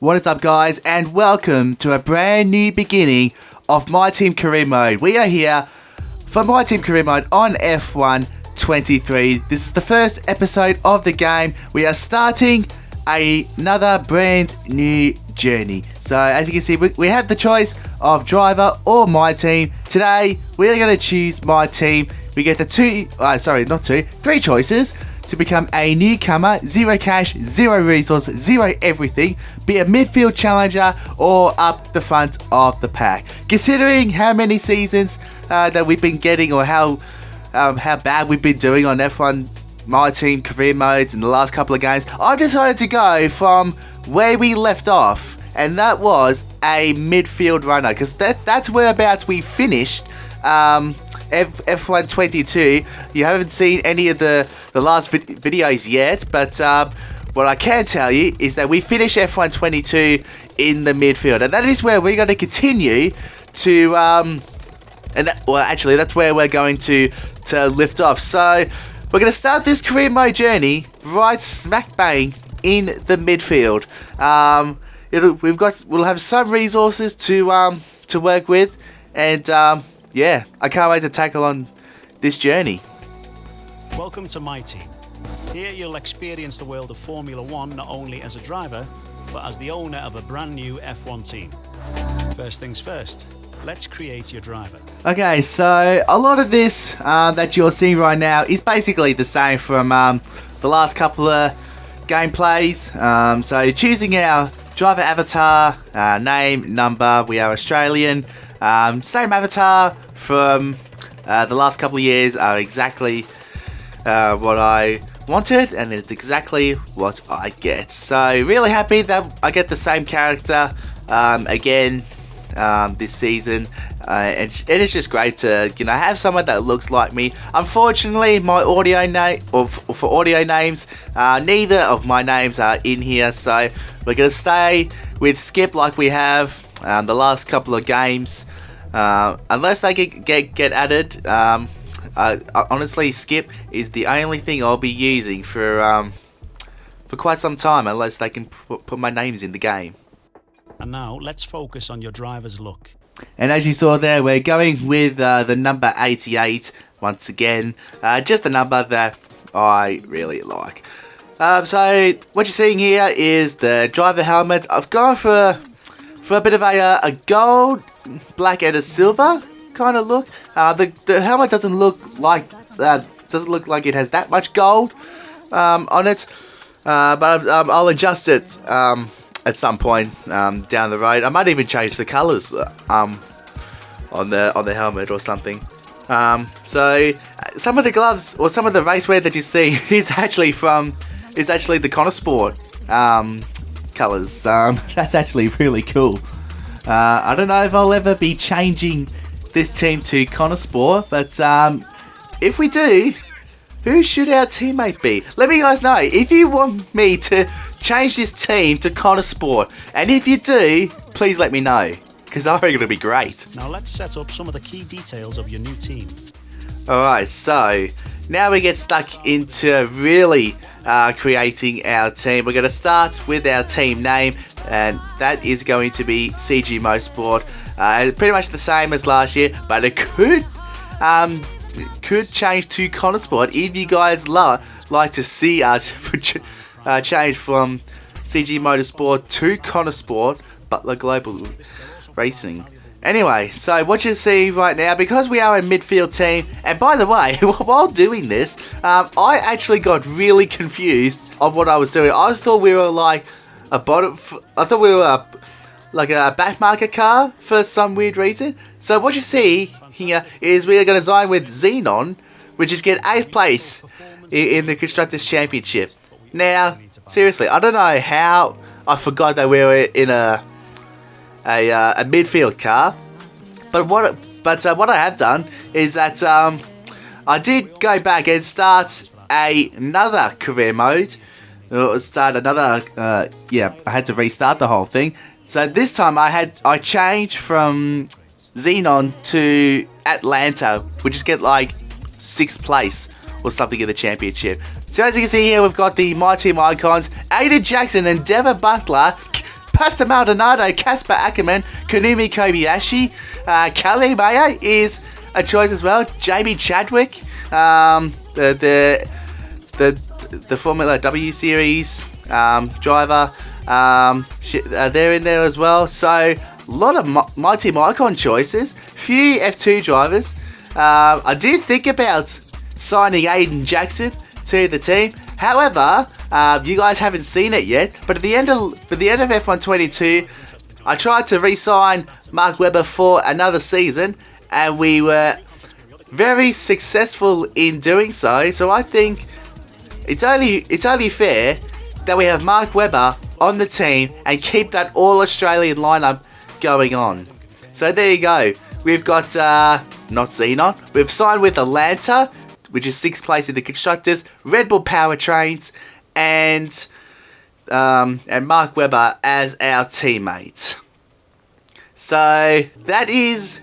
What is up, guys, and welcome to a brand new beginning of My Team Career Mode. We are here for My Team Career Mode on F1 23. This is the first episode of the game. We are starting another brand new journey. So as you can see, we have the choice of driver or my team. Today we're going to choose my team. We get the three choices to become a newcomer: 0 cash, 0 resource, 0 everything, be a midfield challenger, or up the front of the pack. Considering how many seasons that we've been getting, or how bad we've been doing on F1 My Team career modes in the last couple of games, I decided to go from where we left off, and that was a midfield runner, because that's whereabouts we finished F1 22. You haven't seen any of the last videos yet, but what I can tell you is that we finished F1 22 in the midfield, and that is where we're going to continue to that's where we're going to lift off. So we're going to start this career mode journey right smack bang in the midfield. We'll have some resources to work with, and yeah, I can't wait to tackle on this journey. Welcome to My Team. Here you'll experience the world of Formula 1 not only as a driver, but as the owner of a brand new F1 team. First things first, let's create your driver. Okay, so a lot of this that you're seeing right now is basically the same from the last couple of gameplays. So choosing our driver avatar, name, number, we are Australian. Same avatar from the last couple of years are exactly what I wanted, and it's exactly what I get. So really happy that I get the same character again this season, and it is just great to have someone that looks like me. Unfortunately, my audio name for audio names, neither of my names are in here, so we're gonna stay with Skip like we have the last couple of games, unless they get added. Honestly, Skip is the only thing I'll be using for quite some time, unless they can put my names in the game. And now let's focus on your driver's look. And as you saw there, we're going with the number 88 once again, just a number that I really like. So what you're seeing here is the driver helmet. I've gone for a bit of a gold, black, and a silver kind of look. The helmet doesn't look like it has that much gold on it, but I'll adjust it at some point down the road. I might even change the colours on the helmet or something. So some of the gloves or some of the racewear that you see is actually the ClubSport colours. That's actually really cool. I don't know if I'll ever be changing this team to ClubSport, but if we do, who should our teammate be? Let me guys know if you want me to change this team to ClubSport, and if you do, please let me know, because I think it'll be great. Now let's set up some of the key details of your new team. Alright, so now we get stuck into really creating our team. We're going to start with our team name, and that is going to be CG Motorsport. Pretty much the same as last year, but it could change to ClubSport if you guys like to see us change from CG Motorsport to ClubSport, Butler Global Racing. Anyway, so what you see right now, because we are a midfield team, and by the way, while doing this, I actually got really confused of what I was doing. I thought we were like a backmarker car for some weird reason. So what you see here is we are going to design with Xenon, which is get 8th place in the Constructors Championship. Now, seriously, I don't know how I forgot that we were in a midfield car, but what I have done is that I did go back and start another career mode. I had to restart the whole thing. So this time I changed from Xenon to Atlanta, which is get like 6th place or something in the championship. So as you can see here, we've got the My Team icons, Aiden Jackson and Devin Butler Pastor Maldonado, Casper Ackerman, Kanumi Kobayashi, Kali Maya is a choice as well. Jamie Chadwick, the Formula W Series driver, they're in there as well. So a lot of my team icon choices. Few F2 drivers. I did think about signing Aiden Jackson to the team. However, you guys haven't seen it yet. But at the end of F1 22, I tried to re-sign Mark Webber for another season, and we were very successful in doing so. So I think it's only fair that we have Mark Webber on the team and keep that all-Australian lineup going on. So there you go. We've got, not Xenon, we've signed with Atlanta, which is 6th place in the Constructors, Red Bull Powertrains, and Mark Webber as our teammate. So that is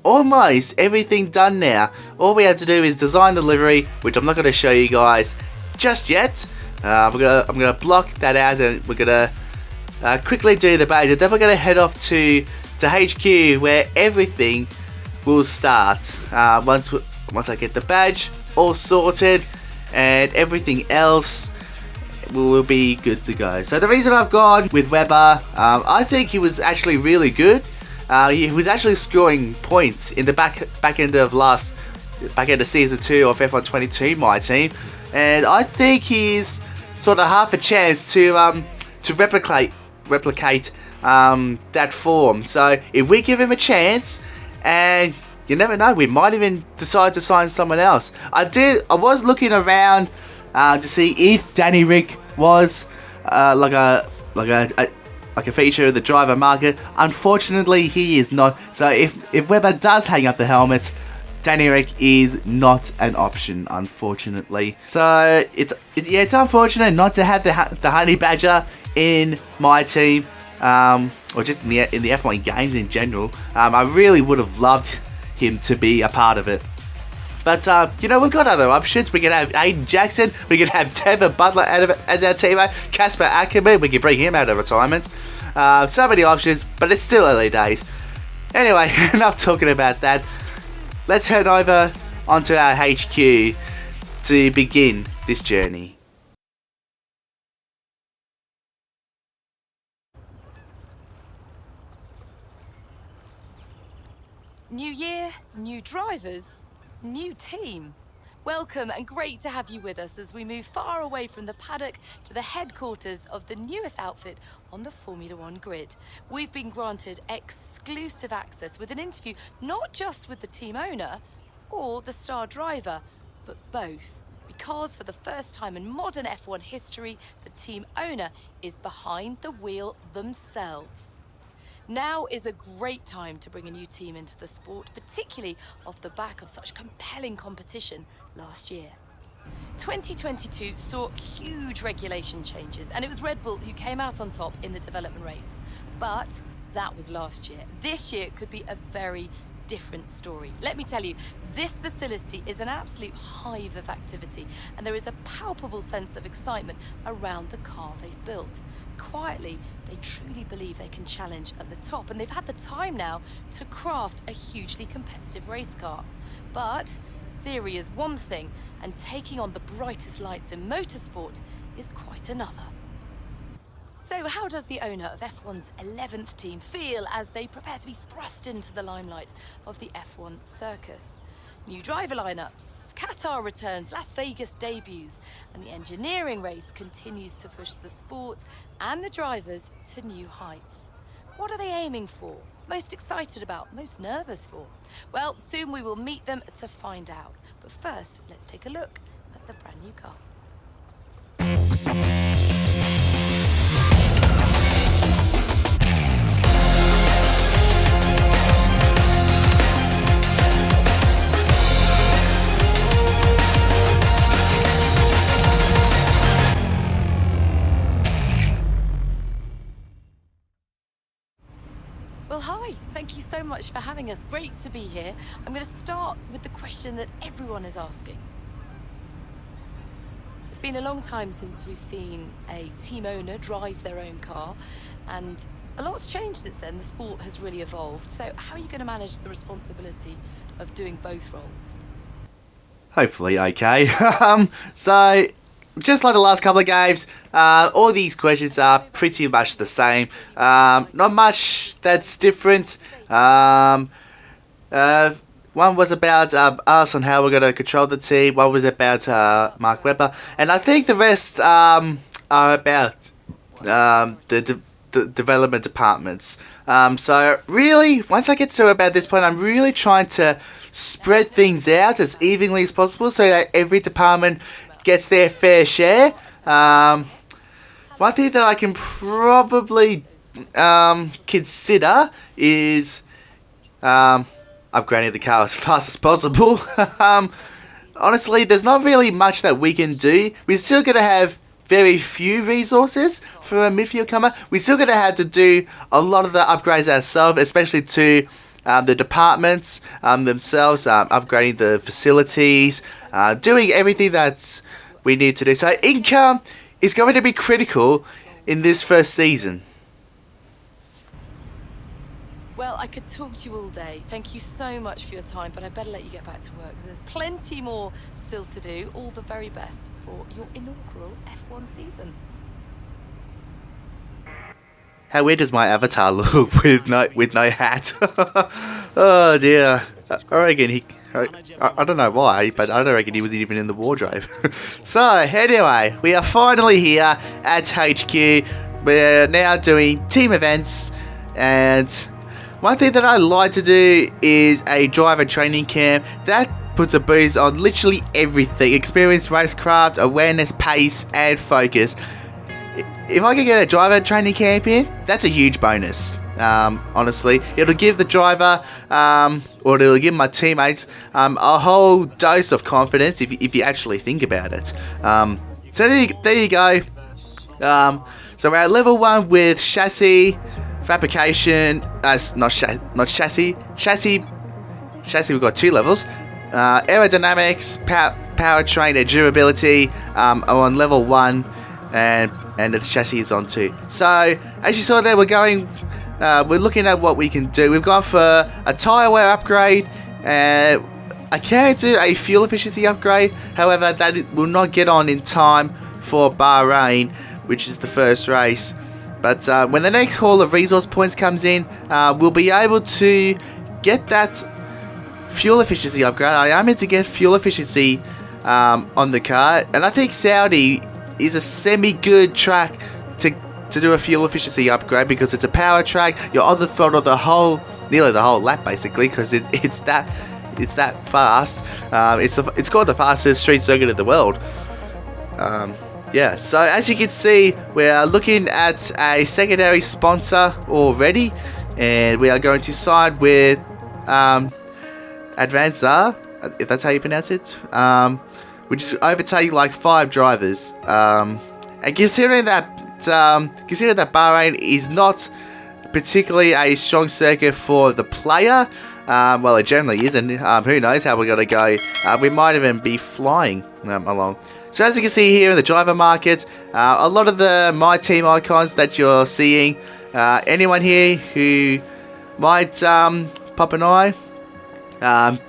almost everything done now. All we have to do is design the livery, which I'm not going to show you guys just yet. I'm gonna block that out, and we're gonna quickly do the badge, and then we're gonna head off to HQ, where everything will start once I get the badge all sorted, and everything else will be good to go. So the reason I've gone with Webber, I think he was actually really good. He was actually scoring points in the back end of season 2 of F1 22, my team, and I think he's sort of half a chance to replicate that form. So if we give him a chance, and you never know, we might even decide to sign someone else. I was looking around to see if Danny Rick was like a feature of the driver market. Unfortunately, he is not. So if Webber does hang up the helmet, Danny Rick is not an option, unfortunately. So it's unfortunate not to have the Honey Badger in my team, or just in the F1 games in general. I really would have loved him to be a part of it. But, we've got other options. We can have Aiden Jackson. We can have Tevin Butler as our teammate. Casper Ackerman, we can bring him out of retirement. So many options, but it's still early days. Anyway, enough talking about that. Let's head over onto our HQ to begin this journey. New year, new drivers, new team. Welcome and great to have you with us as we move far away from the paddock to the headquarters of the newest outfit on the Formula One grid. We've been granted exclusive access with an interview not just with the team owner or the star driver, but both. Because for the first time in modern F1 history, the team owner is behind the wheel themselves. Now is a great time to bring a new team into the sport, particularly off the back of such compelling competition last year. 2022 saw huge regulation changes, and it was Red Bull who came out on top in the development race. But that was last year. This year could be a very different story. Let me tell you, this facility is an absolute hive of activity, and there is a palpable sense of excitement around the car they've built. Quietly, they truly believe they can challenge at the top, and they've had the time now to craft a hugely competitive race car. But theory is one thing, and taking on the brightest lights in motorsport is quite another. So how does the owner of F1's 11th team feel as they prepare to be thrust into the limelight of the F1 circus? New driver lineups, Qatar returns, Las Vegas debuts, and the engineering race continues to push the sport and the drivers to new heights. What are they aiming for? Most excited about? Most nervous for? Well, soon we will meet them to find out. But first, let's take a look at the brand new car. Well, hi, thank you so much for having us. Great to be here. I'm going to start with the question that everyone is asking. It's been a long time since we've seen a team owner drive their own car, And a lot's changed since then. The sport has really evolved. So how are you going to manage the responsibility of doing both roles? Hopefully, okay. So, just like the last couple of games, all these questions are pretty much the same. Not much that's different. One was about us and how we're going to control the team. One was about Mark Webber. And I think the rest are about the development departments. So really, once I get to about this point, I'm really trying to spread things out as evenly as possible so that every department gets their fair share. One thing that I can probably consider is upgrading the car as fast as possible. Honestly, there's not really much that we can do. We're still going to have very few resources for a midfield comer. We're still going to have to do a lot of the upgrades ourselves, especially to the departments themselves, upgrading the facilities, doing everything that we need to do. So income is going to be critical in this first season. Well, I could talk to you all day. Thank you so much for your time, but I better let you get back to work. There's plenty more still to do. All the very best for your inaugural F1 season. How weird does my avatar look with no hat? Oh dear. I reckon I don't know why, but I don't reckon he wasn't even in the wardrobe. So anyway, we are finally here at HQ. We're now doing team events, and one thing that I like to do is a driver training camp that puts a boost on literally everything: experience, racecraft, awareness, pace, and focus. If I can get a driver training camp here, that's a huge bonus. Honestly, it'll give the driver, or it'll give my teammates, a whole dose of confidence if you actually think about it. So there you go. So we're at level 1 with chassis fabrication. Not chassis. Chassis. We've got 2 levels. Aerodynamics, powertrain, and durability are on level 1. And the chassis is on 2. So, as you saw there, we're looking at what we can do. We've gone for a tyre wear upgrade. I can do a fuel efficiency upgrade. However, that will not get on in time for Bahrain, which is the first race. But when the next haul of resource points comes in, we'll be able to get that fuel efficiency upgrade. I am meant to get fuel efficiency on the car. And I think Saudi is a semi-good track to do a fuel efficiency upgrade, because it's a power track. You're on the throttle nearly the whole lap basically, because it's that fast. It's called the fastest street circuit in the world. Yeah, so as you can see, we are looking at a secondary sponsor already, and we are going to sign with Advanza, if that's how you pronounce it. Which is overtaking like 5 drivers. And considering that Bahrain is not particularly a strong circuit for the player, well, it generally isn't. Who knows how we're going to go? We might even be flying along. So as you can see here in the driver market, a lot of the My Team icons that you're seeing, anyone here who might pop an eye,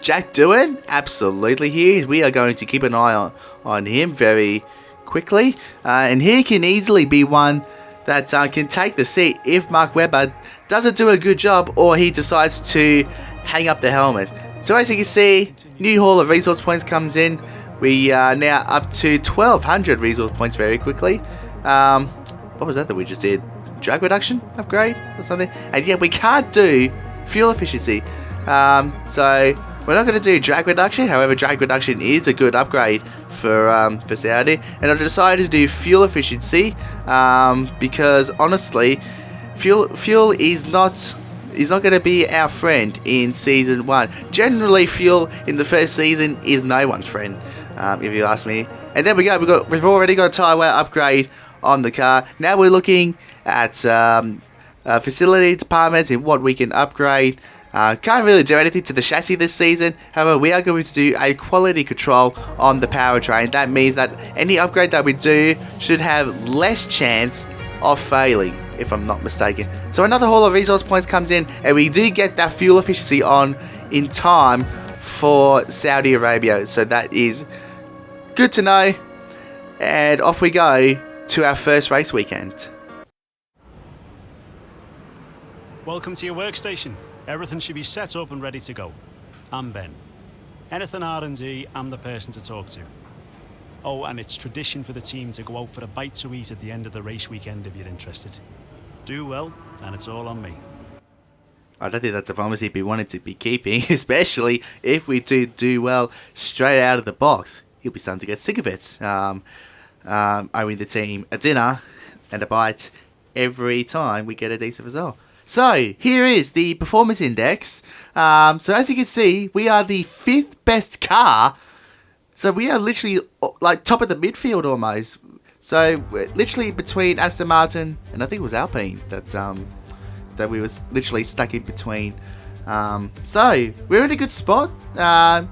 Jack Doohan, absolutely here. We are going to keep an eye on him very quickly, and he can easily be one that can take the seat if Mark Webber doesn't do a good job, or he decides to hang up the helmet. So as you can see, new haul of resource points comes in. We are now up to 1200 resource points very quickly. What was that we just did? Drag reduction upgrade or something? And yeah, we can't do fuel efficiency. So we're not going to do drag reduction. However, drag reduction is a good upgrade for Saudi, and I've decided to do fuel efficiency because honestly, fuel is not going to be our friend in season 1. Generally, fuel in the first season is no one's friend, if you ask me. And there we go. We've already got a tyre wear upgrade on the car. Now we're looking at facility departments and what we can upgrade. Can't really do anything to the chassis this season. However, we are going to do a quality control on the powertrain. That means that any upgrade that we do should have less chance of failing. if I'm not mistaken. So another haul of resource points comes in, and we do get that fuel efficiency on in time for Saudi Arabia. So that is good to know. And off we go to our first race weekend. Welcome to your workstation. Everything should be set up and ready to go. I'm Ben. Anything R&D, I'm the person to talk to. Oh, and it's tradition for the team to go out for a bite to eat at the end of the race weekend if you're interested. Do well, and it's all on me. I don't think that's a promise he'd be wanting to be keeping, especially if we do well straight out of the box. He'll be starting to get sick of it. Owing the team a dinner and a bite every time we get a decent result. So, here is the performance index. So, as you can see, we are the 5th best car. So, we are literally like top of the midfield almost. So, we're literally between Aston Martin and I think it was Alpine that we was literally stuck in between. So, we're in a good spot.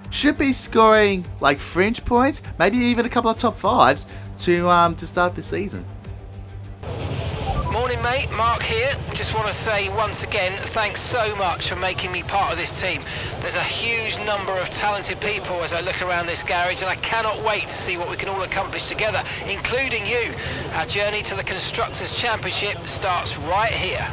Should be scoring like fringe points, maybe even a couple of top 5s to start the season. Morning mate, Mark here. Just want to say once again, thanks so much for making me part of this team. There's a huge number of talented people as I look around this garage, and I cannot wait to see what we can all accomplish together, including you. Our journey to the Constructors' Championship starts right here.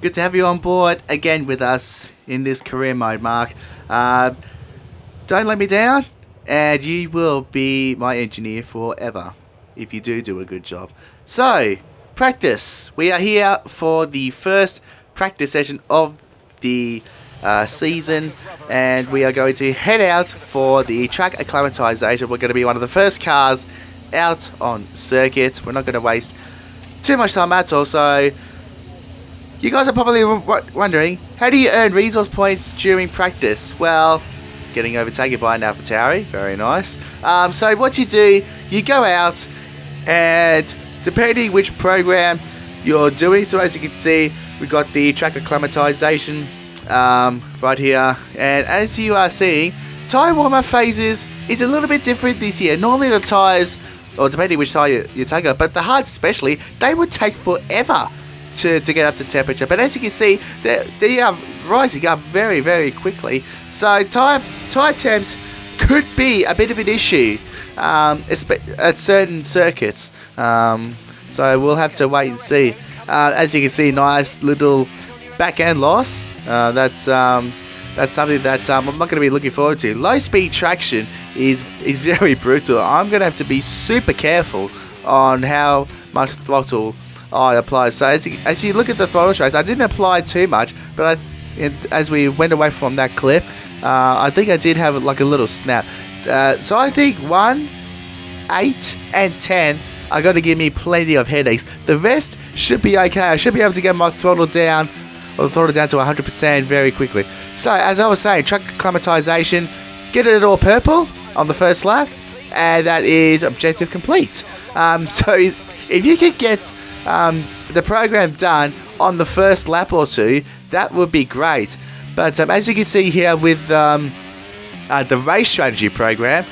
Good to have you on board again with us in this career mode, Mark. Don't let me down, and you will be my engineer forever if you do a good job. So, practice. We are here for the first practice session of the season, and we are going to head out for the track acclimatization. We're going to be one of the first cars out on circuit. We're not going to waste too much time at all. So you guys are probably wondering, how do you earn resource points during practice? Well, getting overtaken by an AlphaTauri, very nice. So what you do, you go out, and depending which program you're doing, so as you can see, we've got the track acclimatization right here, and as you are seeing, tyre warm-up phases is a little bit different this year. Normally the tyres, or depending which tyre you take up, but the hards especially, they would take forever to get up to temperature, but as you can see, they are rising up very, very quickly, so tyre temps could be a bit of an issue at certain circuits. So we'll have to wait and see. As you can see, nice little back end loss. That's something that I'm not going to be looking forward to. Low speed traction is very brutal. I'm going to have to be super careful on how much throttle I apply. So as you look at the throttle trace, I didn't apply too much, but as we went away from that clip, I think I did have like a little snap. So I think 1, 8, and 10 are going to give me plenty of headaches. The rest should be okay. I should be able to get my throttle down to 100% very quickly. So as I was saying, track acclimatization, get it all purple on the first lap, and that is objective complete. So if you could get the program done on the first lap or two, that would be great. But as you can see here with the race strategy program,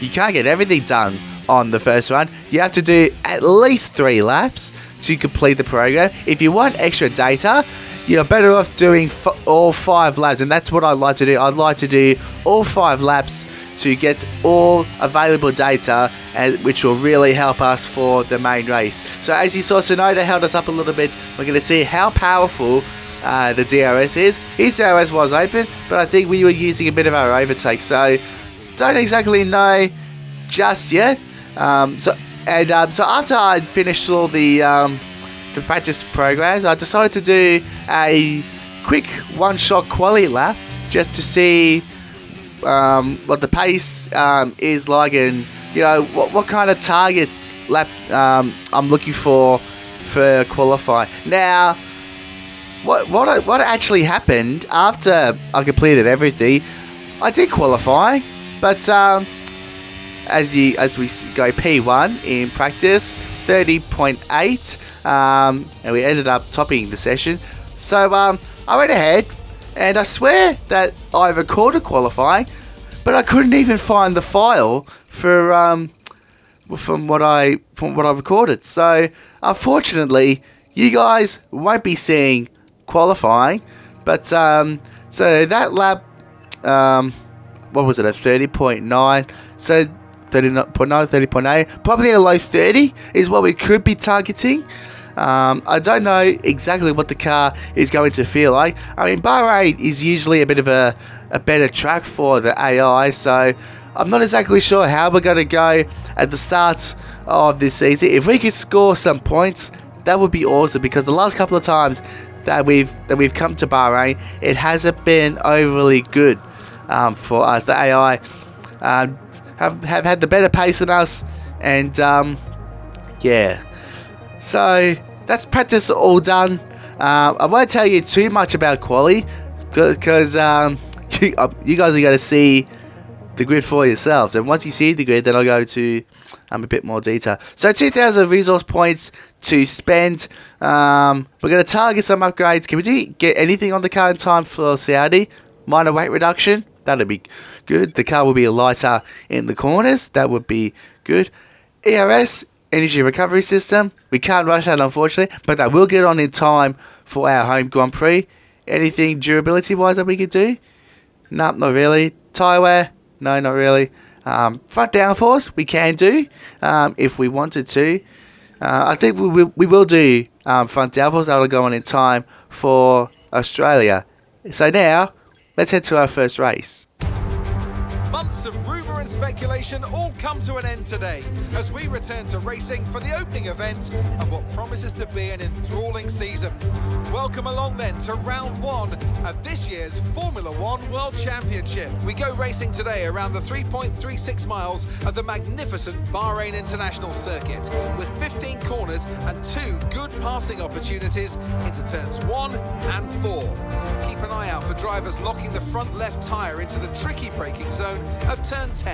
you can't get everything done on the first run. You have to do at least 3 laps to complete the program. If you want extra data, you're better off doing all 5 laps, and that's what I like to do. I'd like to do all 5 laps to get all available data, which will really help us for the main race. So as you saw, Sonoda held us up a little bit. We're going to see how powerful the DRS is. His DRS was open, but I think we were using a bit of our overtake, so don't exactly know just yet. So after I finished all the practice programs, I decided to do a quick one-shot quality lap just to see what the pace is like, and what kind of target lap I'm looking for qualifying. Now, what actually happened after I completed everything, I did qualify, but as we go P1 in practice, 30.8, and we ended up topping the session. So I went ahead, and I swear that I recorded qualifying, but I couldn't even find the file for from what I recorded. So unfortunately, you guys won't be seeing qualifying, but so that lap, what was it, a 30.9, so 30.9, 30.8, probably a low 30 is what we could be targeting. I don't know exactly what the car is going to feel like. I mean, Bahrain is usually a bit of a better track for the AI, so I'm not exactly sure how we're going to go at the start of this season. If we could score some points, that would be awesome, because the last couple of times that we've come to Bahrain, it hasn't been overly good for us. The AI have had the better pace than us, and yeah. So that's practice all done. I won't tell you too much about quali, because you guys are going to see the grid for yourselves, and once you see the grid, then I'll go to a bit more detail. So 2,000 resource points to spend. We're going to target some upgrades. Can we get anything on the car in time for Saudi? Minor weight reduction, that'll be good. The car will be lighter in the corners, that would be good. ERS, energy recovery system, we can't rush that unfortunately, but that will get on in time for our home Grand Prix. Anything durability wise that we could do? No, not really. Tyre wear? No, not really. Front downforce we can do if we wanted to. I think we will do front downforce. That'll go on in time for Australia. So now let's head to our first race. Months of rumour and speculation all come to an end today as we return to racing for the opening event of what promises to be an enthralling season. Welcome along then to round one of this year's Formula One World Championship. We go racing today around the 3.36 miles of the magnificent Bahrain International Circuit with 15 corners and 2 good passing opportunities into turns 1 and 4. Keep an eye out for drivers locking the front left tyre into the tricky braking zone of turn 10.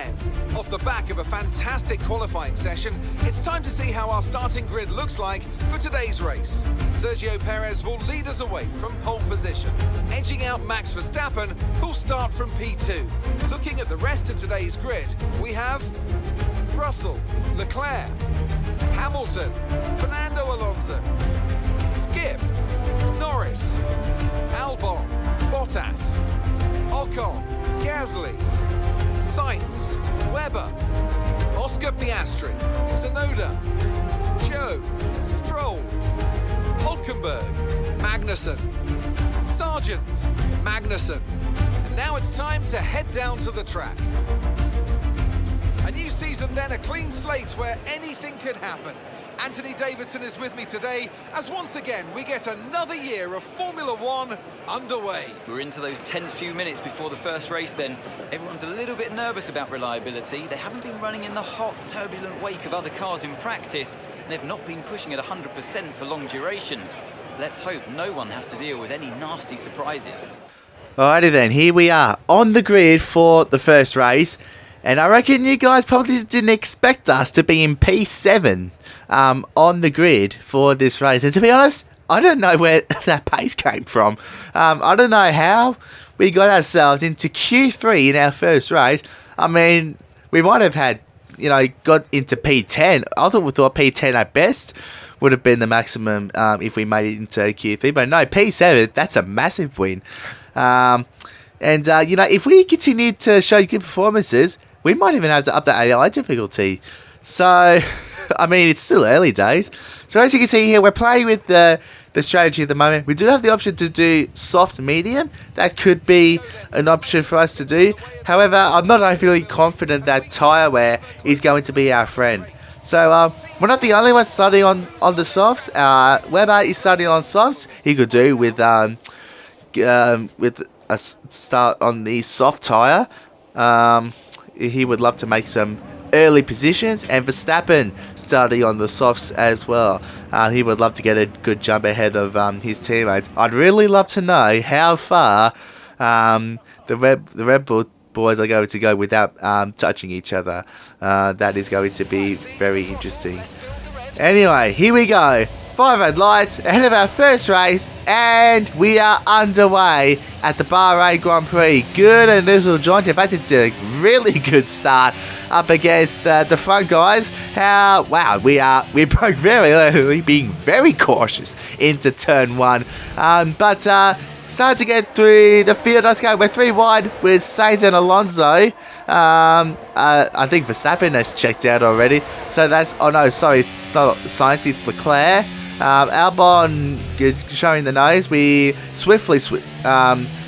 Off the back of a fantastic qualifying session, it's time to see how our starting grid looks like for today's race. Sergio Perez will lead us away from pole position, edging out Max Verstappen, who'll start from P2. Looking at the rest of today's grid, we have Russell, Leclerc, Hamilton, Fernando Alonso, Skip, Norris, Albon, Bottas, Ocon, Gasly, Sainz, Webber, Oscar Piastri, Tsunoda, Joe, Stroll, Hulkenberg, Magnussen, Sargent, Magnussen. And now it's time to head down to the track. A new season then, a clean slate where anything could happen. Anthony Davidson is with me today as once again we get another year of Formula One underway. We're into those tense few minutes before the first race then. Everyone's a little bit nervous about reliability. They haven't been running in the hot, turbulent wake of other cars in practice, and they've not been pushing at 100% for long durations. Let's hope no one has to deal with any nasty surprises. Alrighty then, here we are on the grid for the first race. And I reckon you guys probably didn't expect us to be in P7 on the grid for this race. And to be honest, I don't know where that pace came from. I don't know how we got ourselves into Q3 in our first race. I mean, we might have had, got into P10. I thought P10 at best would have been the maximum if we made it into Q3. But no, P7, that's a massive win. If we continue to show good performances, we might even have to up the AI difficulty. So, I mean, it's still early days. So as you can see here, we're playing with the strategy at the moment. We do have the option to do soft medium. That could be an option for us to do. However, I'm not overly confident that tyre wear is going to be our friend. So we're not the only ones starting on the softs. Webber is starting on softs. He could do with a start on the soft tyre. He would love to make some early positions, and Verstappen starting on the softs as well. He would love to get a good jump ahead of his teammates. I'd really love to know how far the Red Bull boys are going to go without touching each other. That is going to be very interesting. Anyway, here we go. 5 red lights ahead of our first race, and we are underway at the Bahrain Grand Prix. Good and little jaunt. In fact, it's a really good start up against the front guys. Wow, we broke very early, being very cautious into turn 1. But starting to get through the field. Let's go. We're 3 wide with Sainz and Alonso. I think Verstappen has checked out already. So that's... Oh, no, sorry. It's not Sainz. It's Leclerc. Albon showing the nose. We swiftly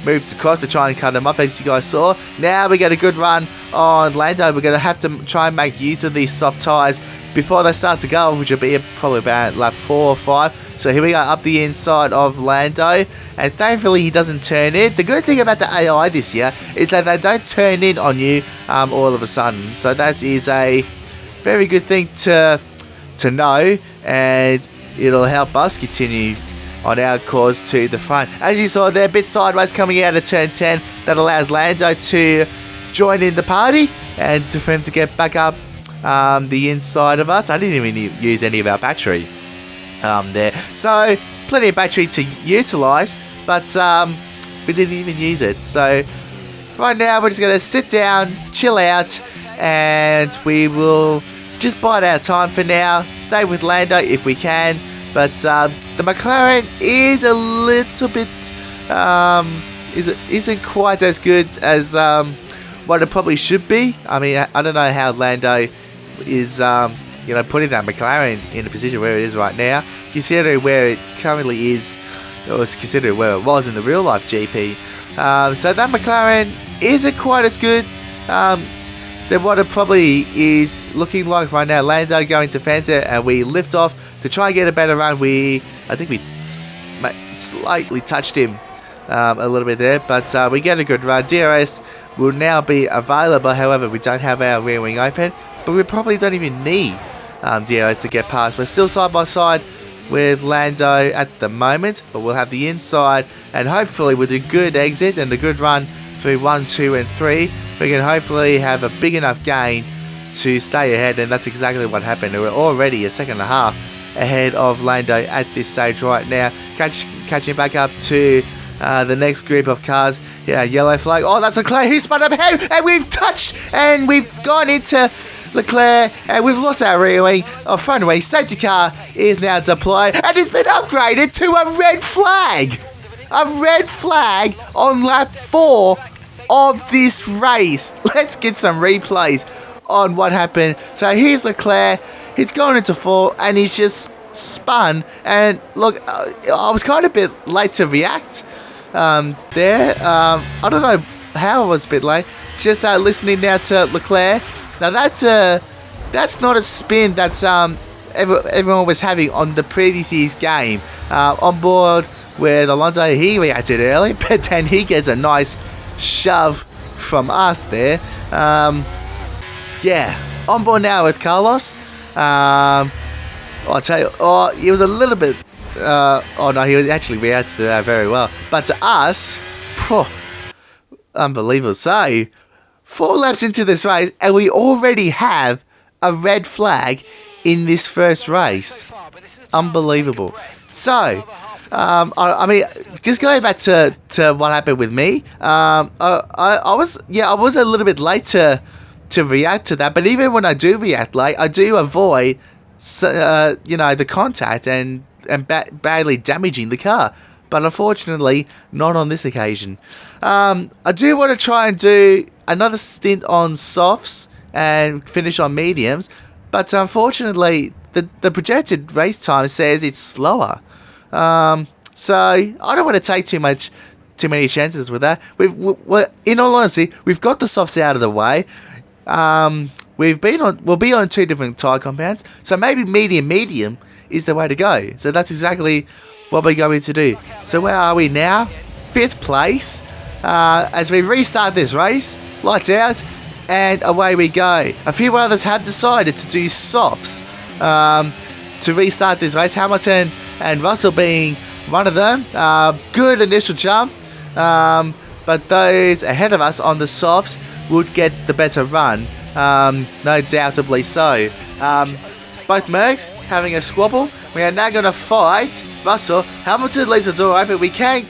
moved across to try and cut him up, as you guys saw. Now we get a good run on Lando. We're going to have to try and make use of these soft tyres before they start to go, which will be probably about lap 4 or 5. So here we go, up the inside of Lando. And thankfully he doesn't turn in. The good thing about the AI this year is that they don't turn in on you all of a sudden. So that is a very good thing to know. And it'll help us continue on our course to the front. As you saw, they're a bit sideways coming out of turn 10. That allows Lando to join in the party and for him to get back up the inside of us. I didn't even use any of our battery there. So, plenty of battery to utilise, but we didn't even use it. So, right now we're just going to sit down, chill out, and we will just bide our time for now. Stay with Lando if we can. But the McLaren is a little bit isn't quite as good as what it probably should be. I mean, I don't know how Lando is putting that McLaren in the position where it is right now, considering where it currently is, or considering where it was in the real life GP. So that McLaren isn't quite as good than what it probably is looking like right now. Lando going to Fanta, and we lift off to try and get a better run. I think we slightly touched him a little bit there, but we get a good run. DRS will now be available. However, we don't have our rear wing open, but we probably don't even need DRS to get past. We're still side by side with Lando at the moment, but we'll have the inside, and hopefully with a good exit and a good run through 1, 2 and 3, we can hopefully have a big enough gain to stay ahead, and that's exactly what happened. We're already a second and a half ahead of Lando at this stage right now. Catching back up to the next group of cars. Yeah, yellow flag. Oh, that's Leclerc. He spun up ahead, and we've touched, and we've gone into Leclerc, and we've lost our rear wing. Our front wing safety car is now deployed, and it's been upgraded to a red flag. A red flag on lap 4 of this race. Let's get some replays on what happened. So here's Leclerc. He's gone into 4, and he's just spun. And look, I was kind of a bit late to react there. I don't know how I was a bit late. Just listening now to Leclerc. Now that's not a spin that's everyone was having on the previous year's game. On board with Alonso, he reacted early, but then he gets a nice shove from us there. Yeah, on board now with Carlos. I'll tell you, he was a little bit, he actually reacted to that very well. But to us, unbelievable. So, 4 laps into this race, and we already have a red flag in this first race. Unbelievable. So, I mean, just going back to what happened with me, I was a little bit late to react to that, but even when I do react late, I do avoid the contact and badly damaging the car. But unfortunately, not on this occasion. I do want to try and do another stint on softs and finish on mediums, but unfortunately, the projected race time says it's slower. So I don't want to take too many chances with that. In all honesty, we've got the softs out of the way. We'll be on 2 different tyre compounds, so maybe medium is the way to go. So that's exactly what we're going to do. So where are we now? 5th place. As we restart this race, lights out, and away we go. A few others have decided to do softs to restart this race. Hamilton and Russell being one of them. Good initial jump, but those ahead of us on the softs would get the better run. No doubtably so. Both Mercs having a squabble. We are now going to fight Russell. Hamilton leaves the door open. We can't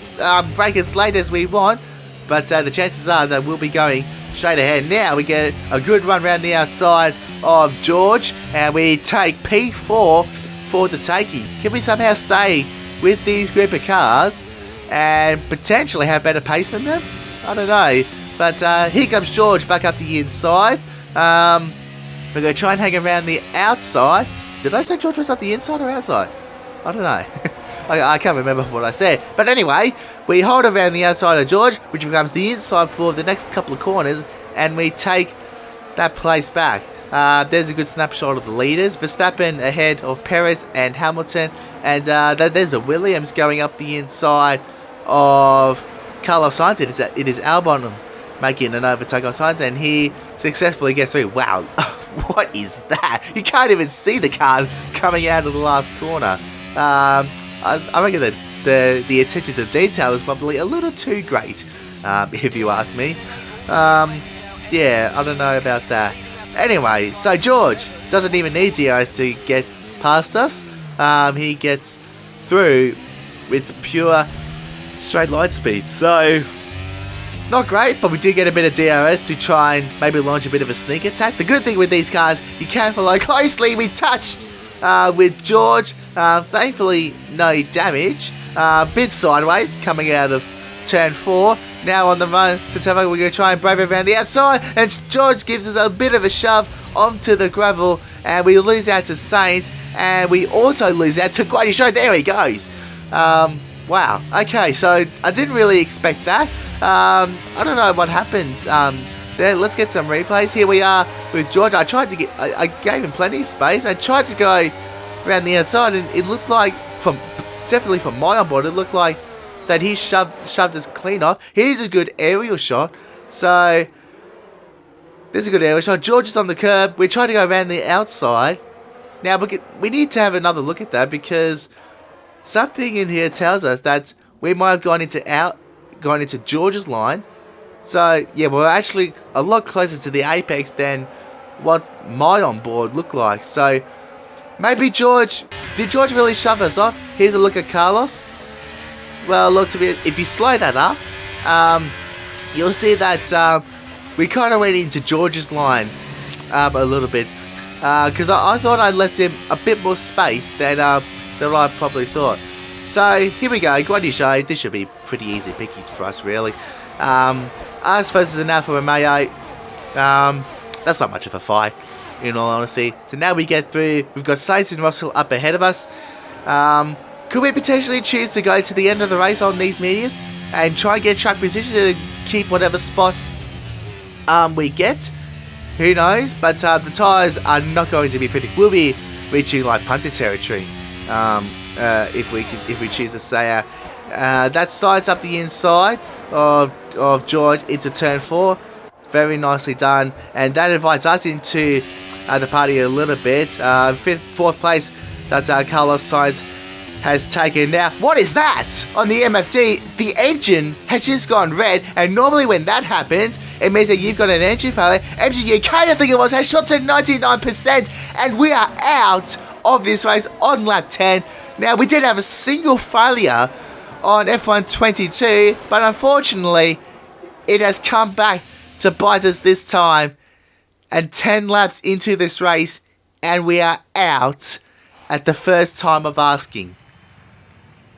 brake as late as we want, but the chances are that we'll be going straight ahead. Now we get a good run around the outside of George, and we take P4 for the taking. Can we somehow stay with these group of cars and potentially have better pace than them? I don't know. But here comes George back up the inside. We're going to try and hang around the outside. Did I say George was up the inside or outside? I don't know. I can't remember what I said. But anyway, we hold around the outside of George, which becomes the inside for the next couple of corners, and we take that place back. There's a good snapshot of the leaders. Verstappen ahead of Perez and Hamilton. And there's a Williams going up the inside of Carlos Sainz. It is Albon making an overtake on Sainz, and he successfully gets through. Wow, what is that? You can't even see the car coming out of the last corner. I reckon that the attention to detail is probably a little too great, if you ask me. Yeah, I don't know about that. Anyway, so George doesn't even need DRS to get past us. He gets through with pure straight line speed. So, not great, but we do get a bit of DRS to try and maybe launch a bit of a sneak attack. The good thing with these cars, you can follow closely. We touched with George. Thankfully, no damage. Bit sideways coming out of turn 4. Now on the run for Tavo, we're going to try and brave around the outside. And George gives us a bit of a shove onto the gravel. And we lose out to Sainz. And we also lose out to Guan Yu Zhou. There he goes. Wow. Okay, so I didn't really expect that. I don't know what happened. Let's get some replays. Here we are with George. I gave him plenty of space. I tried to go around the outside, and it looked like, definitely from my onboard, it looked like that he shoved us clean off. Here's a good aerial shot. So there's a good aerial shot. George is on the curb. We're trying to go around the outside. Now we need to have another look at that, because something in here tells us that we might have gone into George's line. So yeah, we're actually a lot closer to the apex than what my onboard looked like. So maybe did George really shove us off? Here's a look at Carlos. Well, look, if you slow that up, you'll see that we kind of went into George's line a little bit, because I thought I left him a bit more space than I probably thought. So here we go, Guan Yu Zhou. This should be pretty easy picking for us, really. I suppose it's an Alfa Romeo. That's not much of a fight, in all honesty. So now we get through. We've got Sainz and Russell up ahead of us. Could we potentially choose to go to the end of the race on these mediums and try and get track position to keep whatever spot we get? Who knows? But the tyres are not going to be pretty. We'll be reaching like punter territory if we choose to stay out. That sides up the inside of George into turn 4. Very nicely done, and that invites us into the party a little bit. 4th place that Carlos Sainz has taken. Now, what is that? On the MFD, the engine has just gone red, and normally when that happens, it means that you've got an engine failure. MG UK, I think it was, has shot to 99%, and we are out of this race on lap 10. Now, we did have a single failure on F1 22, but unfortunately, it has come back to bite us this time, and 10 laps into this race, and we are out at the first time of asking.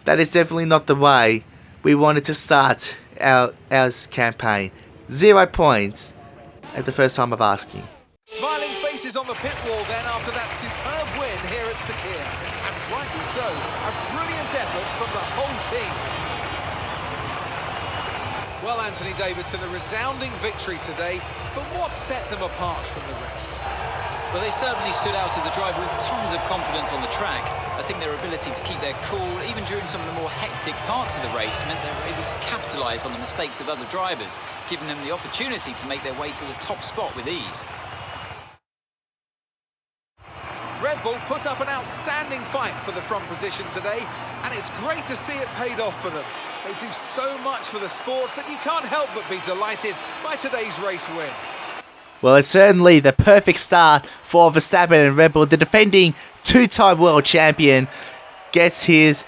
That is definitely not the way we wanted to start our campaign. 0 points at the first time of asking. Smiling faces on the pit wall then after that superb win here at Sakir. And rightly so, a brilliant effort from the whole team. Well, Anthony Davidson, a resounding victory today, but what set them apart from the rest? Well, they certainly stood out as a driver with tons of confidence on the track. I think their ability to keep their cool, even during some of the more hectic parts of the race, meant they were able to capitalise on the mistakes of other drivers, giving them the opportunity to make their way to the top spot with ease. Red Bull put up an outstanding fight for the front position today, and it's great to see it paid off for them. They do so much for the sport that you can't help but be delighted by today's race win. Well, it's certainly the perfect start for Verstappen and Red Bull. The defending 2-time world champion gets his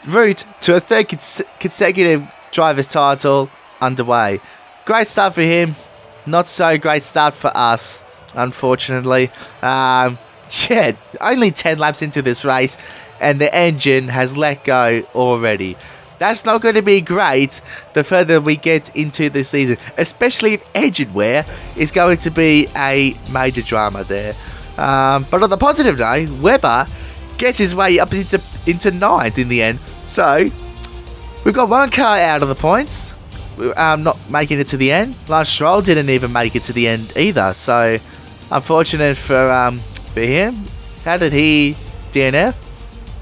route to a 3rd consecutive driver's title underway. Great start for him. not so great start for us, unfortunately. Yeah, only 10 laps into this race, and the engine has let go already. That's not going to be great the further we get into the season, especially if engine wear is going to be a major drama there. But on the positive note, Webber gets his way up into 9th in the end. So, we've got one car out of the points, not making it to the end. Lance Stroll didn't even make it to the end either, so unfortunate for him. How did he DNF?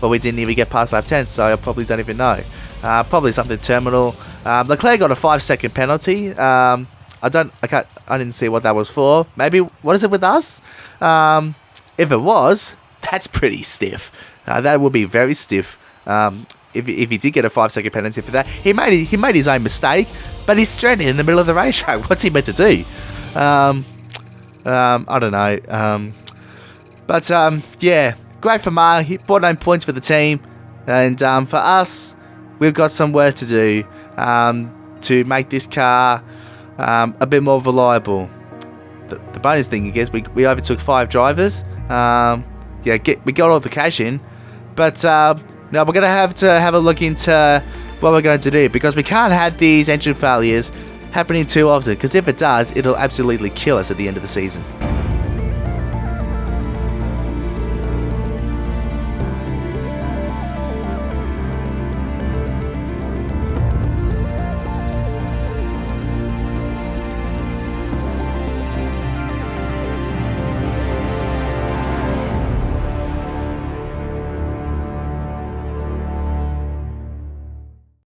Well, we didn't even get past lap 10, so I probably don't even know. Probably something terminal. Leclerc got a 5-second penalty. I didn't see what that was for. Maybe, what is it with us? If it was, that's pretty stiff. That would be very stiff. If he did get a 5-second penalty for that, he made his own mistake, but he's stranded in the middle of the racetrack. What's he meant to do? I don't know. But yeah, great for Ma. He brought home points for the team, and for us, we've got some work to do to make this car a bit more reliable. The bonus thing, I guess, we overtook 5 drivers. We got all the cash in, but now we're going to have a look into what we're going to do, because we can't have these engine failures happening too often, because if it does, it'll absolutely kill us at the end of the season.